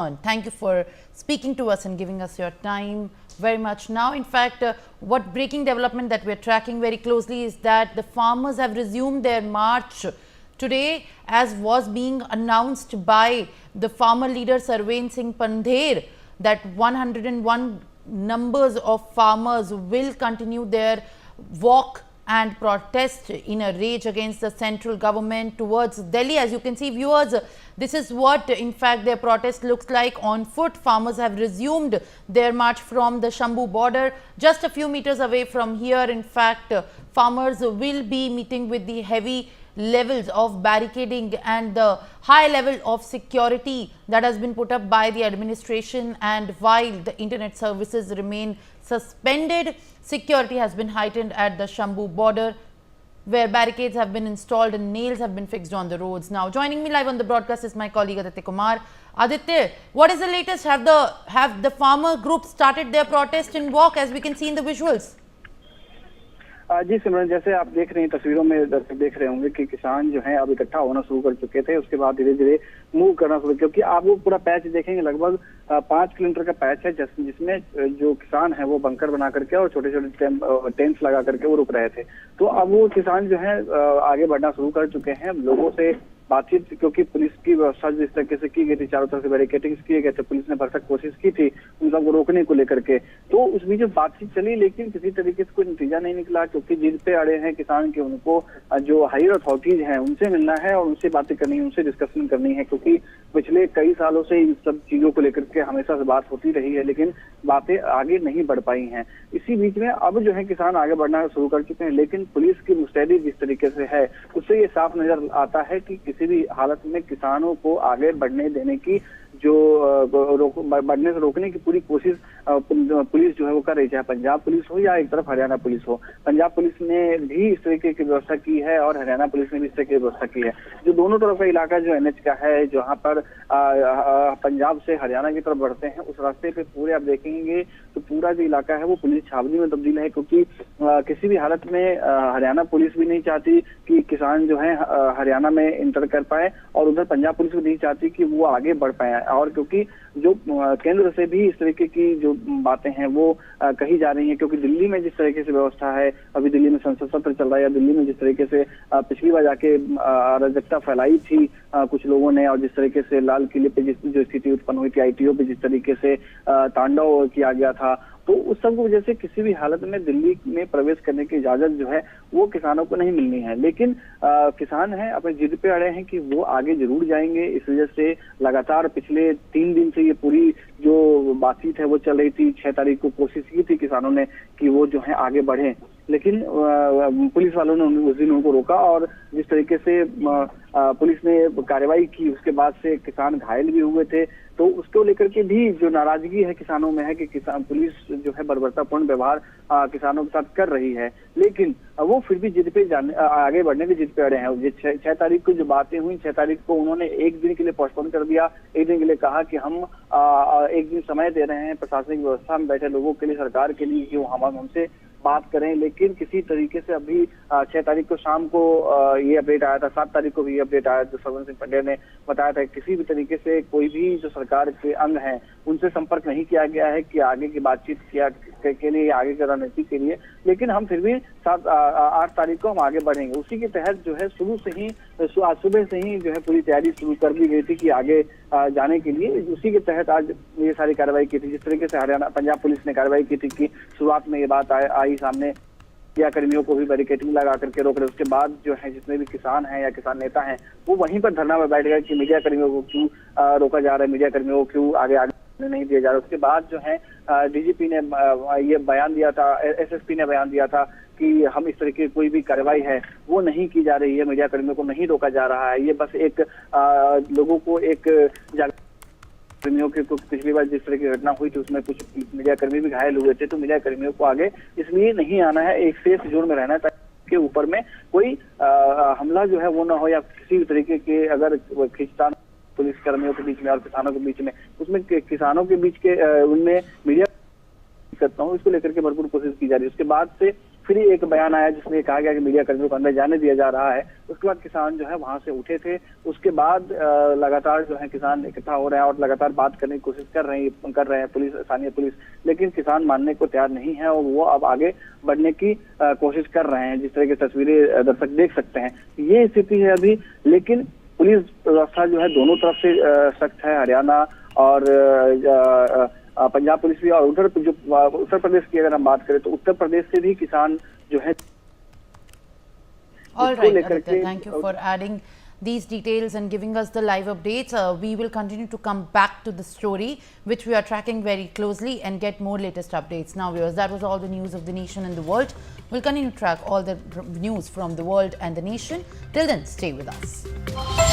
Thank you for speaking to us and giving us your time very much. Now, in fact, what breaking development that we are tracking very closely is that the farmers have resumed their march today, as was being announced by the farmer leader Sarven Singh Pandher, that 101 numbers of farmers will continue their walk and protest in a rage against the central government towards Delhi. As you can see, viewers, this is what in fact their protest looks like on foot. Farmers have resumed their march from the Shambhu border. Just a few meters away from here, in fact, farmers will be meeting with the heavy levels of barricading and the high level of security that has been put up by the administration. And while the internet services remain suspended, security has been heightened at the Shambhu border, where barricades have been installed and nails have been fixed on the roads. Now, joining me live on the broadcast is my colleague Aditya Kumar. Aditya, what is the latest? Have the farmer group started their protest and walk, as we can see in the visuals? जी सिमरन, जैसे आप देख रहे हैं तस्वीरों में दर्शक देख रहे होंगे कि किसान जो हैं अब इकट्ठा होना शुरू कर चुके थे। उसके बाद धीरे धीरे मूव करना शुरू, क्योंकि आप वो पूरा पैच देखेंगे, लगभग 5 किलोमीटर का पैच है, जिसमें जो किसान है वो बंकर बना करके और छोटे छोटे टेंट्स लगा करके वो रुक रहे थे। तो अब वो किसान जो है आगे बढ़ना शुरू कर चुके हैं। लोगों से बातचीत, क्योंकि पुलिस की व्यवस्था जिस तरीके से की गई थी, चारों तरफ से बैरिकेडिंग किए गए थे, पुलिस ने भरसक कोशिश की थी उन सबको रोकने को लेकर के। तो उस बीच बातचीत चली, लेकिन किसी तरीके से कोई नतीजा नहीं निकला, क्योंकि जिद पे अड़े हैं किसान के। उनको जो हायर अथॉरिटीज हैं उनसे मिलना है और उनसे बातें करनी है, उनसे डिस्कशन करनी है, क्योंकि पिछले कई सालों से इन सब चीजों को लेकर के हमेशा से बात होती रही है, लेकिन बातें आगे नहीं बढ़ पाई हैं। इसी बीच में अब जो है किसान आगे बढ़ना शुरू कर चुके हैं, लेकिन पुलिस की मुस्तैदी जिस तरीके से है उससे ये साफ नजर आता है कि किसी भी हालत में किसानों को आगे बढ़ने देने की बढ़ने से रोकने की पूरी कोशिश पुलिस जो है वो कर रही, चाहे पंजाब पुलिस हो या एक तरफ हरियाणा पुलिस हो। पंजाब पुलिस ने भी इस तरीके की व्यवस्था की है और हरियाणा पुलिस ने भी इस तरह की व्यवस्था की है। जो दोनों तरफ का इलाका जो NH का है, जहाँ पर पंजाब से हरियाणा की तरफ बढ़ते हैं, उस रास्ते पे पूरे आप देखेंगे तो पूरा जो इलाका है वो पुलिस छावनी में तब्दील है, क्योंकि किसी भी हालत में हरियाणा पुलिस भी नहीं चाहती कि किसान जो है हरियाणा में इंटर कर पाए, और उधर पंजाब पुलिस भी नहीं चाहती कि वो आगे बढ़ पाए। और क्योंकि जो केंद्र से भी इस तरीके की जो बातें हैं वो कही जा रही हैं, क्योंकि दिल्ली में जिस तरीके से व्यवस्था है, अभी दिल्ली में संसद सत्र चल रहा है, या दिल्ली में जिस तरीके से पिछली बार जाके अराजकता फैलाई थी कुछ लोगों ने, और जिस तरीके से लाल किले पे जो स्थिति उत्पन्न हुई थी, ITO पे जिस तरीके से तांडव किया गया था, तो उस सब की वजह से किसी भी हालत में दिल्ली में प्रवेश करने की इजाजत जो है वो किसानों को नहीं मिलनी है। लेकिन किसान हैं अपने जिद पे अड़े हैं कि वो आगे जरूर जाएंगे। इस वजह से लगातार पिछले 3 दिन से ये पूरी जो बातचीत है वो चल रही थी। 6 तारीख को कोशिश की थी किसानों ने कि वो जो है आगे बढ़े, लेकिन पुलिस वालों ने उस दिन उनको रोका, और जिस तरीके से पुलिस ने कार्रवाई की उसके बाद से किसान घायल भी हुए थे। तो उसको लेकर के भी जो नाराजगी है किसानों में है कि किसान पुलिस जो है बर्बरतापूर्ण व्यवहार किसानों के साथ कर रही है, लेकिन वो फिर भी जिद पे आगे बढ़ने की जिद पे अड़े हैं। 6 तारीख को जो बातें हुई, 6 तारीख को उन्होंने एक दिन के लिए पोस्टपोन कर दिया। एक दिन के लिए कहा कि हम एक दिन समय दे रहे हैं प्रशासनिक व्यवस्था में बैठे लोगों के लिए, सरकार के लिए, कि वो हम हमसे बात करें। लेकिन किसी तरीके से अभी 6 तारीख को शाम को ये अपडेट आया था, 7 तारीख को भी ये अपडेट आया, जो सरवन सिंह पंड्या ने बताया था, किसी भी तरीके से कोई भी जो सरकार के अंग हैं उनसे संपर्क नहीं किया गया है कि आगे की बातचीत के लिए, आगे की रणनीति के लिए। लेकिन हम फिर भी 8 तारीख को हम आगे बढ़ेंगे। उसी के तहत जो है शुरू से ही आज सुबह से ही जो है पूरी तैयारी शुरू कर दी गई थी कि आगे जाने के लिए। उसी के तहत आज ये सारी कार्रवाई की थी। जिस तरीके से हरियाणा पंजाब पुलिस ने कार्रवाई की थी कि शुरुआत में ये बात आई सामने, मीडिया कर्मियों को भी बैरिकेडिंग लगा करके रोक रहे। उसके बाद जो है जितने भी किसान हैं या किसान नेता हैं वो वहीं पर धरना में बैठ गए कि मीडिया कर्मियों को क्यों रोका जा रहा है, मीडिया कर्मियों को क्यों आगे नहीं दिया जा रहा। उसके बाद जो है DGP ने ये बयान दिया था, SSP ने बयान दिया था कि हम इस तरह की कोई भी कार्रवाई है वो नहीं की जा रही है, मीडिया कर्मियों को नहीं रोका जा रहा है। ये बस एक लोगों को एक कर्मियों के पिछली बार जिस तरह की घटना हुई थी उसमें कुछ मीडिया कर्मी भी घायल हुए थे, तो मीडिया कर्मियों को आगे इसलिए नहीं आना है, एक सेफ जोन में रहना है ताकि के ऊपर में कोई हमला जो है वो ना हो, या किसी भी तरीके के अगर खींचतान पुलिस कर्मियों के बीच में और किसानों के बीच में, उसमें किसानों के बीच के उनमें मीडिया करता हूँ, इसको लेकर के भरपूर कोशिश की जा रही है। उसके बाद से फिर एक बयान आया जिसमें कहा गया कि मीडिया कर्मियों को अंदर जाने दिया जा रहा है। उसके बाद किसान जो है वहां से उठे थे। उसके बाद लगातार जो है किसान इकट्ठा हो रहे हैं और लगातार बात करने की कोशिश कर रहे हैं पुलिस, स्थानीय पुलिस, लेकिन किसान मानने को तैयार नहीं है और वो अब आगे बढ़ने की कोशिश कर रहे हैं। जिस तरह की तस्वीरें दर्शक देख सकते हैं, ये स्थिति है अभी। लेकिन पुलिस व्यवस्था जो है दोनों तरफ से सख्त है। हरियाणा और पंजाब पुलिस भी, और उत्तर प्रदेश की अगर हम बात करें तो उत्तर प्रदेश से भी किसान जो है All right, Aditya, thank you for adding these details and giving us the live updates. We will continue to come back to the story, which we are tracking very closely, and get more latest updates. Now, viewers, that was all the news of the nation and the world. We'll continue to track all the news from the world and the nation. Till then, stay with us.